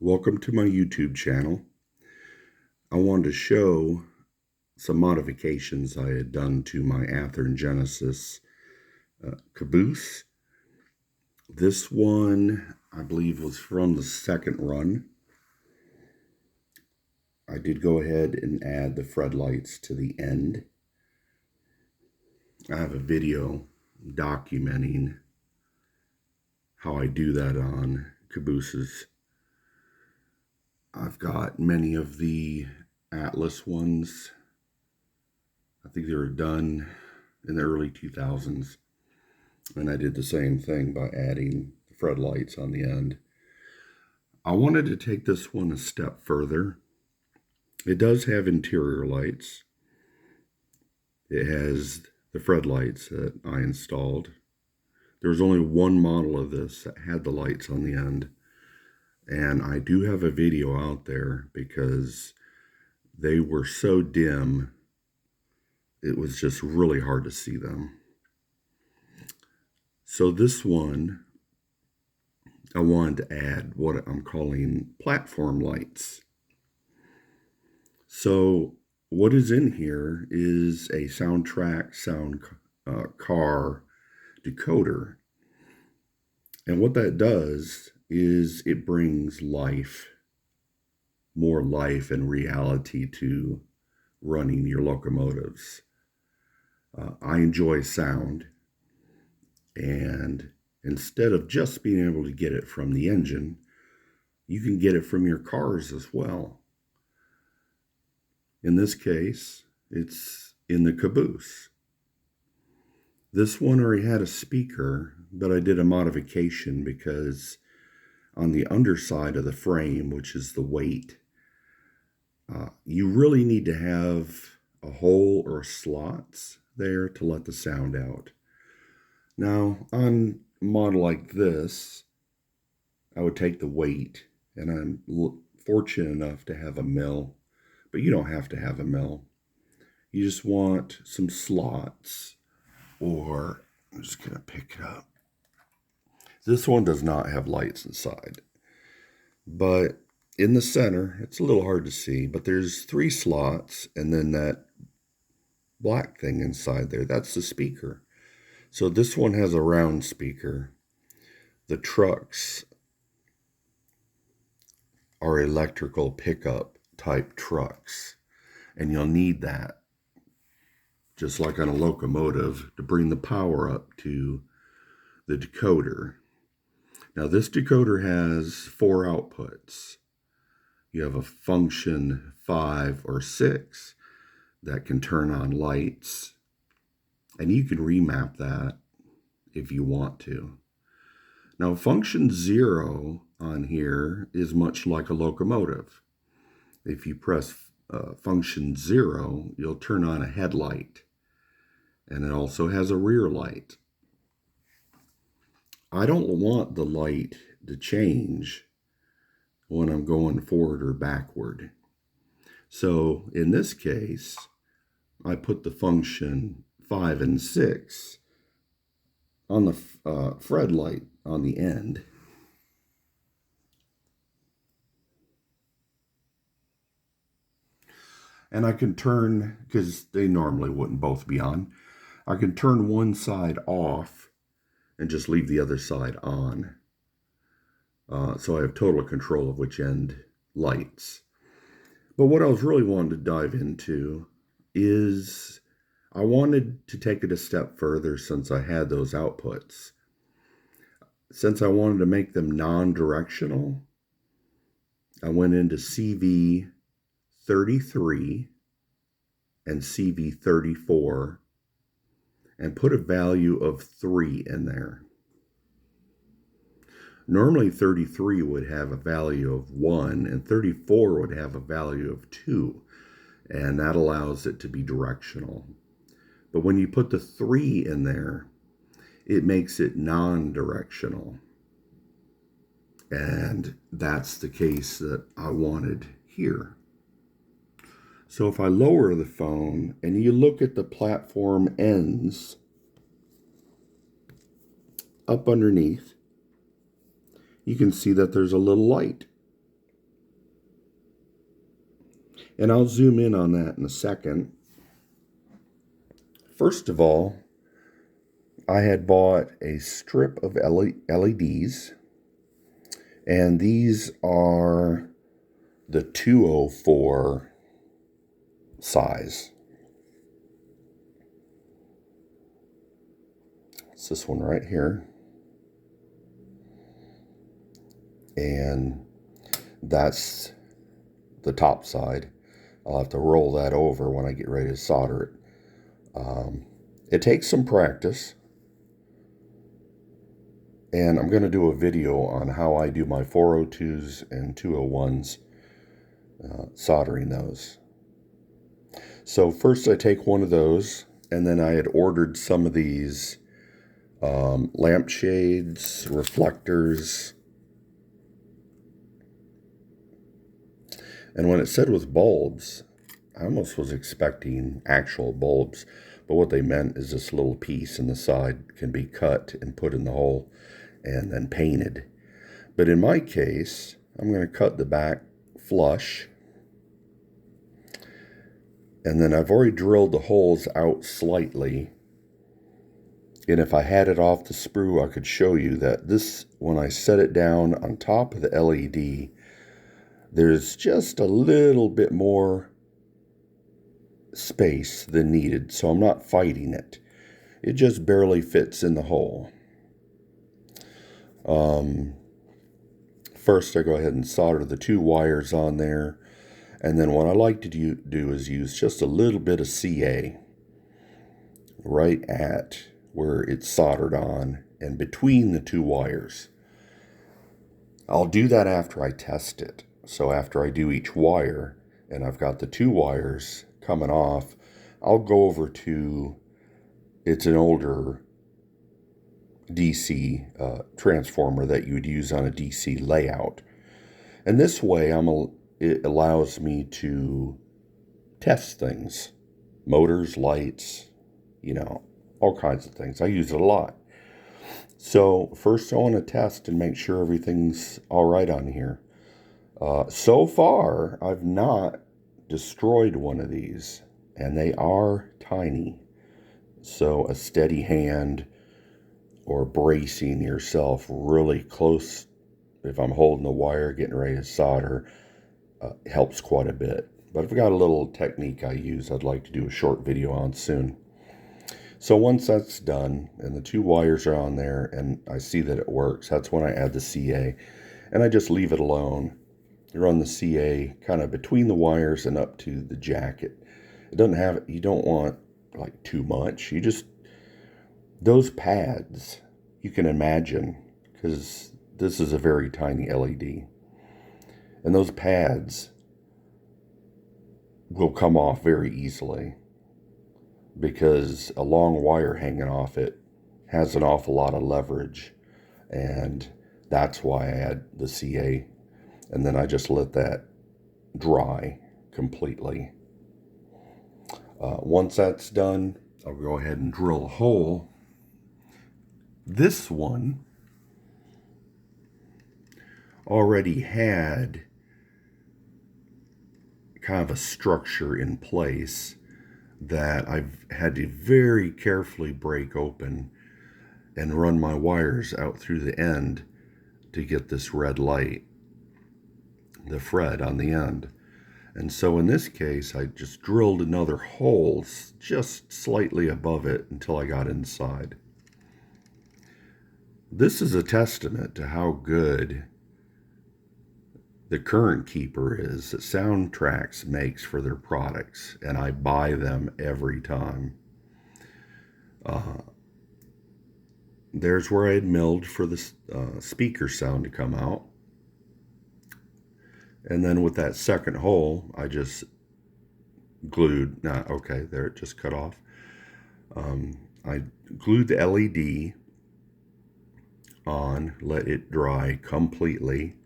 Welcome to my YouTube channel. I wanted to show some modifications I had done to my Athearn Genesis Caboose. This one, I believe, was from the second run. I did go ahead and add the floodlights to the end. I have a video documenting how I do that on cabooses. I've got many of the Atlas ones. I think they were done in the early 2000s. And I did the same thing by adding the floodlights on the end. I wanted to take this one a step further. It does have interior lights. It has the floodlights that I installed. There was only one model of this that had the lights on the end. And I do have a video out there because they were so dim, it was just really hard to see them. So this one, I wanted to add what I'm calling platform lights. So what is in here is a Soundtraxx Soundcar Decoder. And what that does is it brings more life and reality to running your locomotives. I enjoy sound, and instead of just being able to get it from the engine, you can get it from your cars as well. In this case, it's in the caboose. This one already had a speaker, but I did a modification because on the underside of the frame, which is the weight, you really need to have a hole or slots there to let the sound out. Now, on a model like this, I would take the weight, and I'm fortunate enough to have a mill, but you don't have to have a mill. You just want some slots, or I'm just going to pick it up. This one does not have lights inside, but in the center, it's a little hard to see, but there's 3 slots, and then that black thing inside there, that's the speaker. So this one has a round speaker. The trucks are electrical pickup type trucks, and you'll need that, just like on a locomotive, to bring the power up to the decoder. Now this decoder has 4 outputs. You have a function 5 or 6 that can turn on lights, and you can remap that if you want to. Now function 0 on here is much like a locomotive. If you press function 0, you'll turn on a headlight, and it also has a rear light. I don't want the light to change when I'm going forward or backward. So in this case, I put the function 5 and 6 on the floodlight on the end. And I can turn, because they normally wouldn't both be on, I can turn one side off and just leave the other side on. So I have total control of which end lights. But what I was really wanting to dive into is I wanted to take it a step further since I had those outputs. Since I wanted to make them non-directional, I went into CV33 and CV34 and put a value of 3 in there. Normally 33 would have a value of 1 and 34 would have a value of 2, and that allows it to be directional. But when you put the 3 in there, it makes it non-directional. And that's the case that I wanted here. So if I lower the phone and you look at the platform ends up underneath, you can see that there's a little light. And I'll zoom in on that in a second. First of all, I had bought a strip of LEDs, and these are the 204 size. It's this one right here. And that's the top side. I'll have to roll that over when I get ready to solder it. It takes some practice. And I'm going to do a video on how I do my 402s and 201s, soldering those. So first I take one of those, and then I had ordered some of these lampshades, reflectors. And when it said with bulbs, I almost was expecting actual bulbs, but what they meant is this little piece in the side can be cut and put in the hole and then painted. But in my case, I'm going to cut the back flush, and then I've already drilled the holes out slightly. And if I had it off the sprue, I could show you that this, when I set it down on top of the LED, there's just a little bit more space than needed, so I'm not fighting it. It just barely fits in the hole. First I go ahead and solder the 2 wires on there, and then what I like to do is use just a little bit of CA right at where it's soldered on and between the 2 wires. I'll do that after I test it. So after I do each wire and I've got the 2 wires coming off, I'll go over to, it's an older DC transformer that you would use on a DC layout. And this way it allows me to test things, motors, lights, all kinds of things. I use it a lot. So first I want to test and make sure everything's all right on here. So far, I've not destroyed one of these, and they are tiny. So a steady hand or bracing yourself really close, if I'm holding the wire, getting ready to solder, helps quite a bit. But I've got a little technique I use I'd like to do a short video on soon. So once that's done, and the 2 wires are on there, and I see that it works, that's when I add the CA, and I just leave it alone. Run the CA kind of between the wires and up to the jacket. It doesn't have, you don't want like too much. You just, those pads, you can imagine, because this is a very tiny LED. And those pads will come off very easily because a long wire hanging off it has an awful lot of leverage. And that's why I add the CA. And then I just let that dry completely. Once that's done, I'll go ahead and drill a hole. This one already had kind of a structure in place that I've had to very carefully break open and run my wires out through the end to get this red light, the Fred on the end. And so in this case, I just drilled another hole just slightly above it until I got inside. This is a testament to how good the current keeper is that Soundtraxx makes for their products, and I buy them every time. There's where I had milled for the speaker sound to come out. And then with that second hole, I just glued, okay, there it just cut off. I glued the LED on, let it dry completely,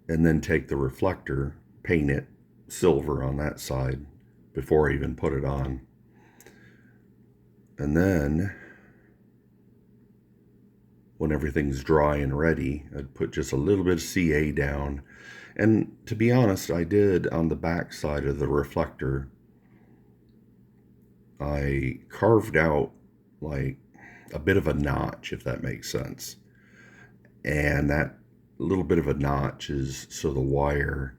and then take the reflector, paint it silver on that side before I even put it on. And then when everything's dry and ready, I'd put just a little bit of CA down, And to be honest, I did on the back side of the reflector, I carved out like a bit of a notch, if that makes sense. And that little bit of a notch is so the wire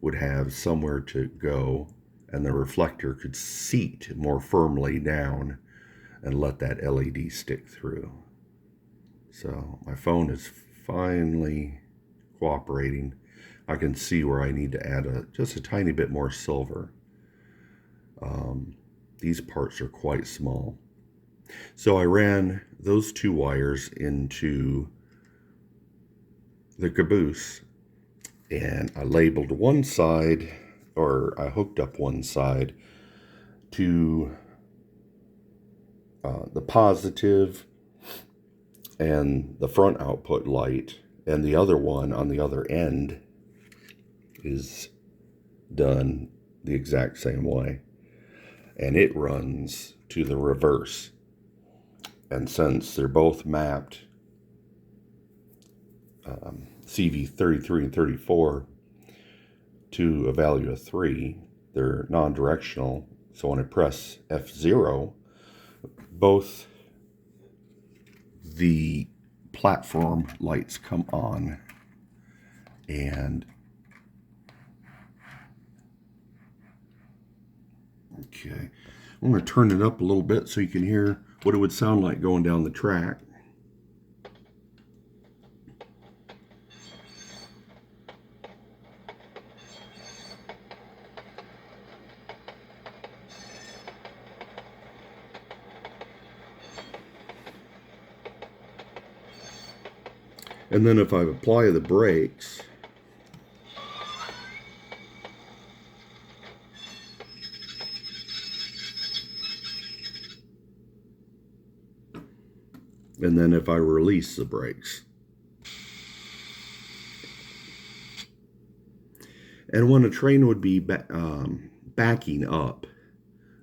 would have somewhere to go and the reflector could seat more firmly down and let that LED stick through. So my phone is finally cooperating. I can see where I need to add just a tiny bit more silver. These parts are quite small. So I ran those two wires into the caboose and I labeled one side, or I hooked up one side to the positive and the front output light, and the other one on the other end is done the exact same way, and it runs to the reverse. And since they're both mapped CV33 and 34 to a value of 3, they're non-directional. So when I press F0, both the platform lights come on, and okay, I'm going to turn it up a little bit so you can hear what it would sound like going down the track. And then if I apply the brakes, and then if I release the brakes. And when a train would be backing up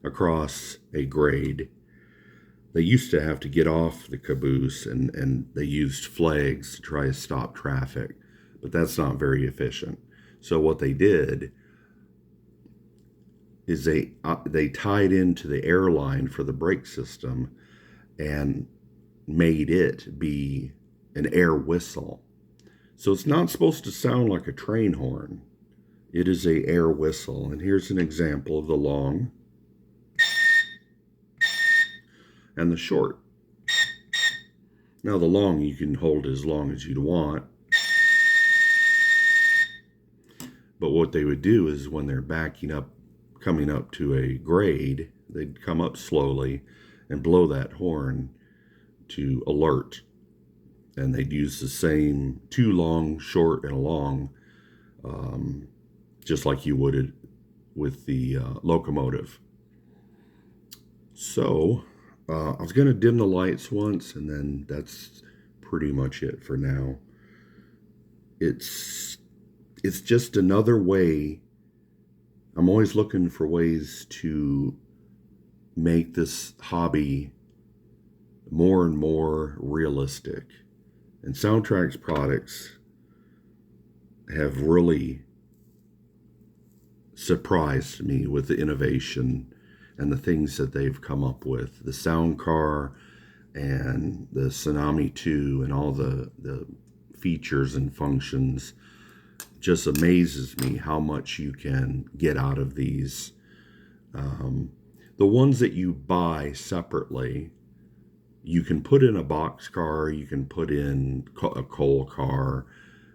across a grade, they used to have to get off the caboose and they used flags to try to stop traffic, but that's not very efficient. So what they did is they tied into the airline for the brake system and made it be an air whistle. So it's not supposed to sound like a train horn. It is a air whistle. And here's an example of the long and the short. Now the long you can hold as long as you'd want. But what they would do is when they're backing up, coming up to a grade, they'd come up slowly and blow that horn to alert. And they'd use the same two long, short, and a long, just like you would with the locomotive. So I was going to dim the lights once, and then that's pretty much it for now. It's just another way. I'm always looking for ways to make this hobby more and more realistic. And Soundtraxx products have really surprised me with the innovation and the things that they've come up with. The Soundcar and the Tsunami 2 and all the features and functions just amazes me how much you can get out of these. The ones that you buy separately, you can put in a box car, you can put in a coal car,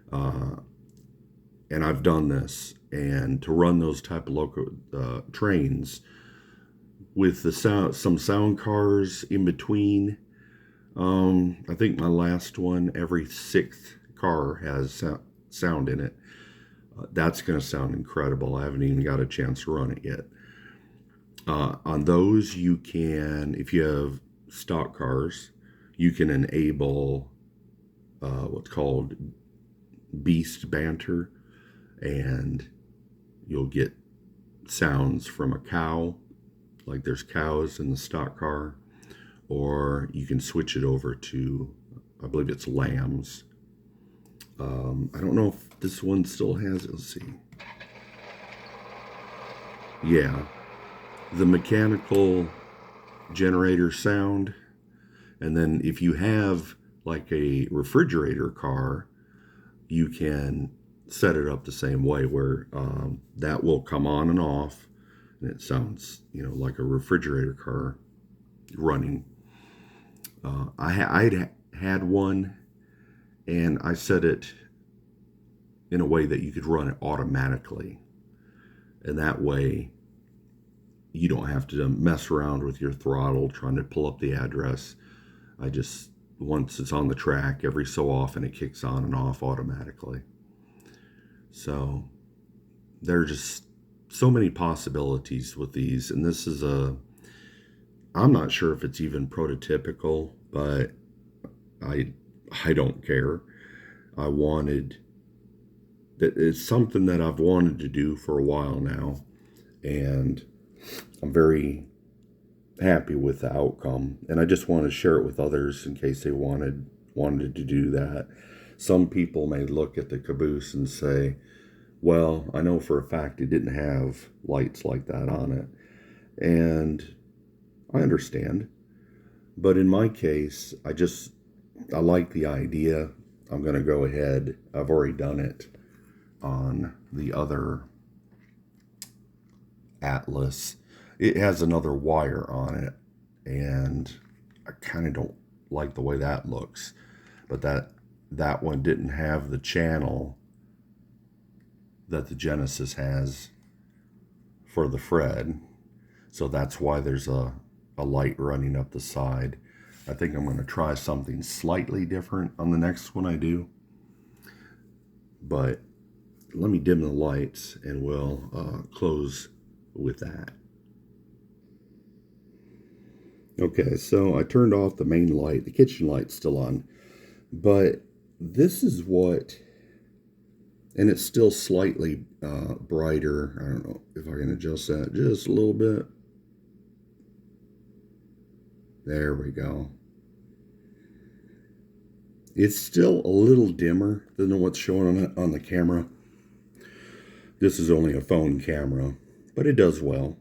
and I've done this. And to run those type of trains with the some sound cars in between, I think my last one, every 6th car has sound in it. That's going to sound incredible. I haven't even got a chance to run it yet. On those, you can, if you have stock cars, you can enable what's called beast banter, and you'll get sounds from a cow, like there's cows in the stock car, or you can switch it over to, I believe it's lambs. I don't know if this one still has it. Let's see. Yeah, the mechanical generator sound. And then if you have like a refrigerator car, you can set it up the same way where that will come on and off, and it sounds, like a refrigerator car running. I'd had one, and I set it in a way that you could run it automatically, and that way you don't have to mess around with your throttle trying to pull up the address. I just, once it's on the track, every so often it kicks on and off automatically. So there are just so many possibilities with these, and this is I'm not sure if it's even prototypical, but I don't care. I wanted that. It's something that I've wanted to do for a while now, and I'm very happy with the outcome, and I just want to share it with others in case they wanted to do that. Some people may look at the Caboose and say, well, I know for a fact it didn't have lights like that on it, and I understand, but in my case, I like the idea. I'm going to go ahead. I've already done it on the other Atlas. It has another wire on it, and I kind of don't like the way that looks. But that one didn't have the channel that the Genesis has for the Fred, so that's why there's a light running up the side. I think I'm going to try something slightly different on the next one I do. But let me dim the lights, and we'll close with that. Okay, so I turned off the main light. The kitchen light's still on. But this is what, and it's still slightly brighter. I don't know if I can adjust that just a little bit. There we go. It's still a little dimmer than what's showing on the camera. This is only a phone camera, but it does well.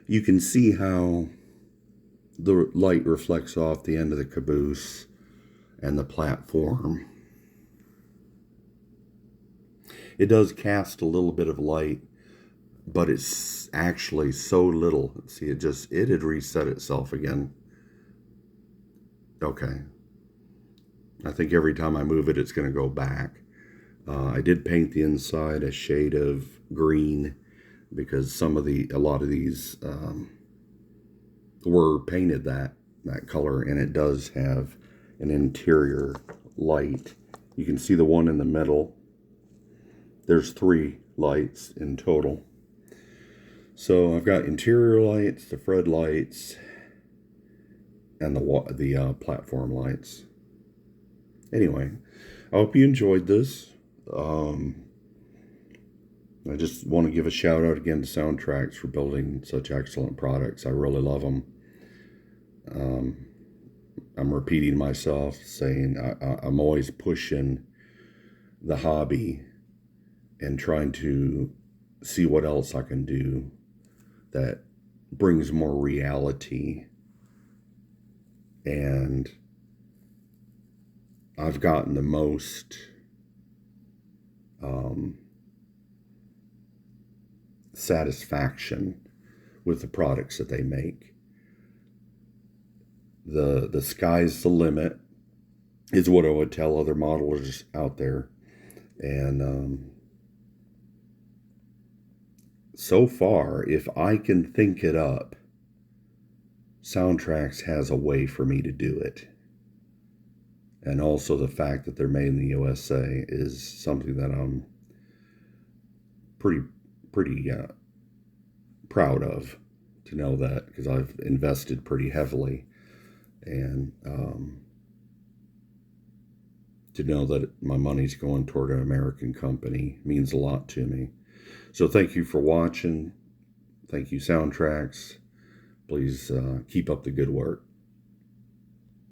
You can see how the light reflects off the end of the Caboose and the platform. It does cast a little bit of light, but it's actually so little. See, it had reset itself again. Okay. I think every time I move it, it's going to go back. I did paint the inside a shade of green because a lot of these were painted that color, and it does have an interior light. You can see the one in the middle. There's 3 lights in total. So I've got interior lights, the Fred lights, and the platform lights. Anyway, I hope you enjoyed this. I just want to give a shout out again to Soundtraxx for building such excellent products. I really love them. I'm repeating myself, saying I'm always pushing the hobby and trying to see what else I can do that brings more reality. And I've gotten the most satisfaction with the products that they make. The sky's the limit is what I would tell other modelers out there. And so far, if I can think it up, Soundtraxx has a way for me to do it. And also the fact that they're made in the USA is something that I'm pretty proud of, to know that, because I've invested pretty heavily. And to know that my money's going toward an American company means a lot to me. So thank you for watching. Thank you, Soundtraxx. Please keep up the good work.